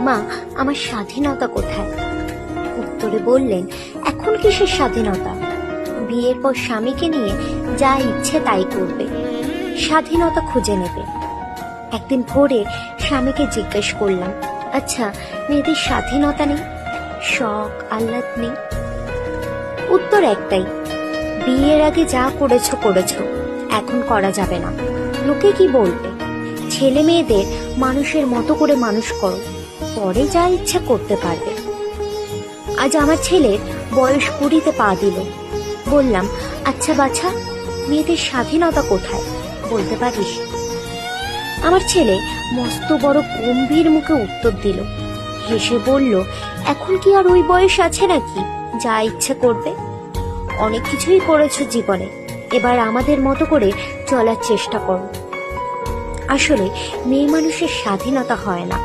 মা, আমার স্বাধীনতা কোথায়? উত্তরে বললেন, এখন কিসের স্বাধীনতা? বিয়ের পর স্বামীকে নিয়ে যা ইচ্ছে তাই করবে, স্বাধীনতা খুঁজে নেবে। একদিন ভোরে স্বামীকে জিজ্ঞেস করলাম, আচ্ছা, মেয়েদের স্বাধীনতা নেই, শখ আহ্লাদ নেই? উত্তর একটাই, বিয়ের আগে যা করেছো করেছো, এখন করা যাবে না। লোকে কি বলবে? ছেলে মেয়েদের মানুষের মতো করে মানুষ করো, পরে যা ইচ্ছা করতে পারবে। আজ আমার ছেলের বয়স 20-তে পা দিল। বললাম, আচ্ছা বাছা, মেয়েদের স্বাধীনতা কোথায়, বলতে পারিস? আমার ছেলে মস্ত বড় গম্ভীর মুখে উত্তর দিল, হেসে বলল, এখন কি আর ওই বয়স আছে নাকি যা ইচ্ছে করবে? অনেক কিছুই করেছো জীবনে, এবার আমাদের মতো করে চলার চেষ্টা করো। আসলে মেয়ে মানুষের স্বাধীনতা হয় না,